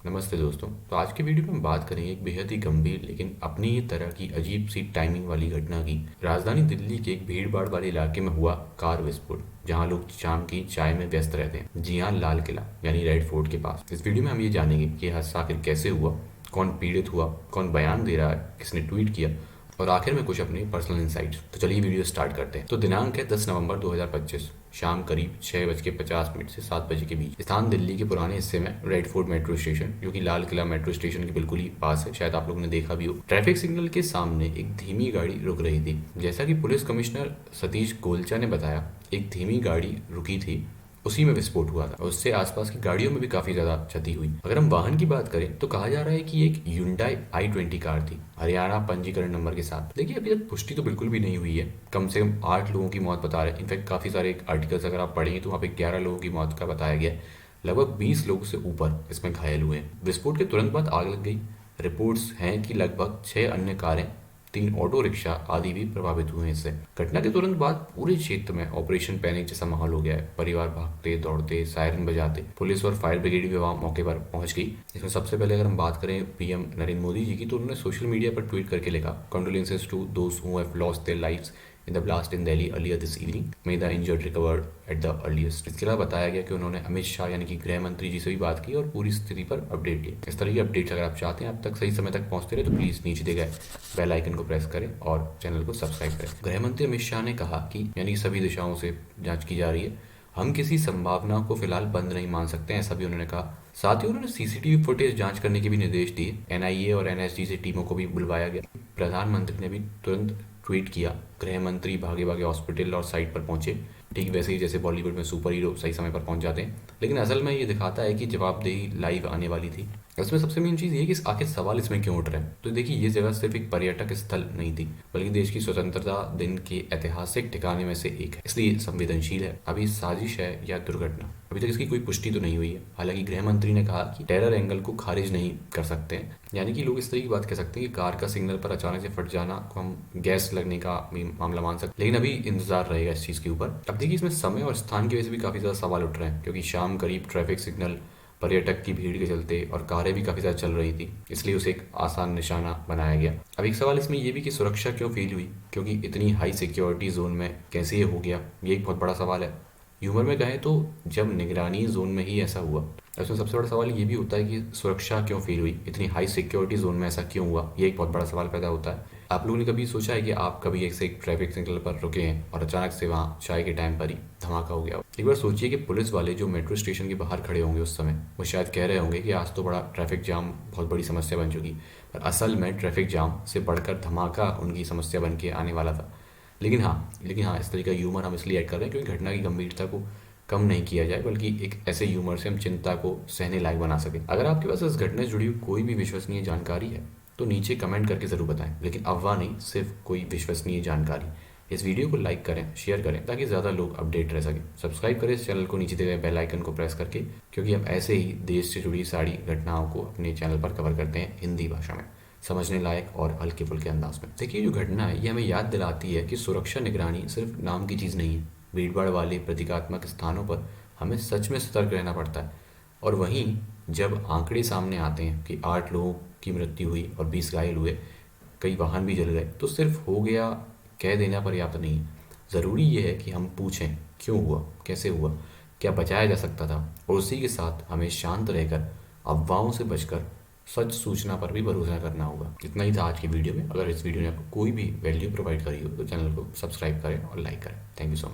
नमस्ते दोस्तों। तो आज की वीडियो में हम बात करेंगे एक बेहद ही गंभीर लेकिन अपनी ही तरह की अजीब सी टाइमिंग वाली घटना की। राजधानी दिल्ली के एक भीड़ भाड़ वाले इलाके में हुआ कार विस्फोट, जहां लोग शाम की चाय में व्यस्त रहते हैं। जी हाँ, लाल किला यानी रेड फोर्ट के पास। इस वीडियो में हम ये जानेंगे कि यह हादसा आखिर कैसे हुआ, कौन पीड़ित हुआ, कौन बयान दे रहा है, किसने ट्वीट किया और आखिर में कुछ अपने पर्सनल इंसाइट्स। तो चलिए वीडियो स्टार्ट करते हैं। तो दिनांक है 10 नवंबर 2025, शाम करीब 6:50 से 7 बजे के बीच। स्थान दिल्ली के पुराने हिस्से में रेड फोर्ट मेट्रो स्टेशन, जो कि लाल किला मेट्रो स्टेशन के बिल्कुल ही पास है, शायद आप लोगों ने देखा भी हो। ट्रैफिक सिग्नल के सामने एक धीमी गाड़ी रुक रही थी। जैसा कि पुलिस कमिश्नर सतीश गोलचा ने बताया, एक धीमी गाड़ी रुकी थी, उसी में विस्फोट हुआ था और उससे आसपास की गाड़ियों में भी काफी ज्यादा क्षति हुई। अगर हम वाहन की बात करें तो कहा जा रहा है कि एक Hyundai i20 कार थी, हरियाणा पंजीकरण नंबर के साथ। देखिए, अभी तक पुष्टि तो बिल्कुल भी नहीं हुई है। कम से कम 8 लोगों की मौत बता रहे हैं। इनफैक्ट काफी सारे आर्टिकल्स अगर आप पढ़ेंगे तो वहाँ पे 11 लोगों की मौत का बताया गया है। लगभग 20 लोग से ऊपर इसमें घायल हुए हैं। विस्फोट के तुरंत बाद आग लग गई। रिपोर्ट्स हैं कि लगभग 6 अन्य कारें, 3 ऑटो रिक्शा आदि भी प्रभावित हुए हैं इससे। घटना के तुरंत बाद पूरे क्षेत्र में ऑपरेशन पैनिक जैसा माहौल हो गया है। परिवार भागते दौड़ते, सायरन बजाते, पुलिस और फायर ब्रिगेड भी वहां मौके पर पहुंच गई। इसमें सबसे पहले अगर हम बात करें पीएम नरेंद्र मोदी जी की, तो उन्होंने सोशल मीडिया पर ट्वीट करके लिखा, condolences to those who have lost their lives in the blast in Delhi earlier this evening, may the injured recovered at the earliest. इसके अलावा बताया गया कि उन्होंने अमित शाह यानी कि गृह मंत्री जी से भी बात की और पूरी स्थिति पर अपडेट लिया। इस तरह की अपडेट्स अगर आप चाहते हैं अब तक सही समय तक पहुंचते रहे तो प्लीज नीचे दिए गए बेल आइकन को प्रेस करें और चैनल को सब्सक्राइब करें। गृह मंत्री अमित शाह ने कहा कि यानी सभी दिशाओं से जांच की जा रही है, हम किसी संभावना को फिलहाल बंद नहीं मान सकते, ऐसा भी उन्होंने कहा। साथ ही उन्होंने सीसीटीवी फुटेज जांच करने के भी निर्देश दिए। एनआईए और एनएसजी से टीमों को भी बुलवाया गया। प्रधानमंत्री ने भी तुरंत ट्वीट किया, गृह मंत्री भागे भागे हॉस्पिटल और साइट पर पहुंचे, ठीक वैसे ही जैसे बॉलीवुड में सुपर हीरो सही समय पर पहुंच जाते हैं। लेकिन असल में ये दिखाता है कि जवाबदेही लाइव आने वाली थी। इसमें सबसे मेन चीज ये कि आखिर सवाल इसमें क्यों उठ रहे हैं। तो देखिए, ये जगह सिर्फ एक पर्यटक स्थल नहीं थी, बल्कि देश की स्वतंत्रता दिन के ऐतिहासिक ठिकाने में से एक है, इसलिए संवेदनशील है। अभी साजिश है या दुर्घटना, अभी तक इसकी कोई पुष्टि तो नहीं हुई है। हालांकि गृह मंत्री ने कहा कि टेरर एंगल को खारिज नहीं कर सकते हैं, यानी कि लोग इस तरह की बात कह सकते हैं कि कार का सिग्नल पर अचानक से फट जाना को हम गैस लगने का भी मामला मान सकते हैं। लेकिन अभी इंतजार रहेगा इस चीज के ऊपर। अब देखिए, इसमें समय और स्थान की वजह से भी काफी ज्यादा सवाल उठ रहे हैं, क्योंकि शाम करीब ट्रैफिक सिग्नल, पर्यटक की भीड़ के चलते और कारें भी काफी ज्यादा चल रही थी, इसलिए उसे एक आसान निशाना बनाया गया। अब एक सवाल इसमें यह भी कि सुरक्षा क्यों फेल हुई, क्योंकि इतनी हाई सिक्योरिटी जोन में कैसे ये हो गया, ये एक बहुत बड़ा सवाल है। ह्यूमर में कहें तो जब निगरानी जोन में ही ऐसा हुआ। इसमें सबसे बड़ा सवाल ये भी होता है कि सुरक्षा क्यों फेल हुई, इतनी हाई सिक्योरिटी जोन में ऐसा क्यों हुआ, ये एक बहुत बड़ा सवाल पैदा होता है। आप लोगों ने कभी सोचा है कि आप कभी एक ट्रैफिक सिग्नल पर रुके हैं और अचानक से वहां चाय के टाइम पर ही धमाका हो गया हो। एक बार सोचिए कि पुलिस वाले जो मेट्रो स्टेशन के बाहर खड़े होंगे उस समय, वो शायद कह रहे होंगे कि आज तो बड़ा ट्रैफिक जाम बहुत बड़ी समस्या बन चुकी, पर असल में ट्रैफिक जाम से बढ़कर धमाका उनकी समस्या बन के आने वाला था। लेकिन हाँ, इस तरह का ह्यूमर हम इसलिए ऐड कर रहे हैं क्योंकि घटना की गंभीरता को कम नहीं किया जाए, बल्कि एक ऐसे ह्यूमर से हम चिंता को सहने लायक बना सके। अगर आपके पास इस घटना से जुड़ी हुई कोई भी विश्वसनीय जानकारी है तो नीचे कमेंट करके जरूर बताएं, लेकिन अफवाह नहीं, सिर्फ कोई विश्वसनीय जानकारी। इस वीडियो को लाइक करें, शेयर करें, ताकि ज़्यादा लोग अपडेट रह सकें। सब्सक्राइब करें इस चैनल को नीचे दिए गए बेल आइकन को प्रेस करके, क्योंकि हम ऐसे ही देश से जुड़ी सारी घटनाओं को अपने चैनल पर कवर करते हैं हिंदी भाषा में, समझने लायक और हल्के फुल्के अंदाज में। देखिए, जो घटना है ये हमें याद दिलाती है कि सुरक्षा निगरानी सिर्फ नाम की चीज़ नहीं है। भीड़भाड़ वाले प्रतीकात्मक स्थानों पर हमें सच में सतर्क रहना पड़ता है। और वहीं जब आंकड़े सामने आते हैं कि 8 लोगों की मृत्यु हुई और 20 घायल हुए, कई वाहन भी जल गए, तो सिर्फ हो गया कह देना पर्याप्त नहीं है। ज़रूरी ये है कि हम पूछें क्यों हुआ, कैसे हुआ, क्या बचाया जा सकता था, और उसी के साथ हमें शांत रहकर अफवाहों से बचकर सच सूचना पर भी भरोसा करना होगा। इतना ही था आज की वीडियो में। अगर इस वीडियो ने आपको कोई भी वैल्यू प्रोवाइड करी हो तो चैनल को सब्सक्राइब करें और लाइक करें। Thank you so much.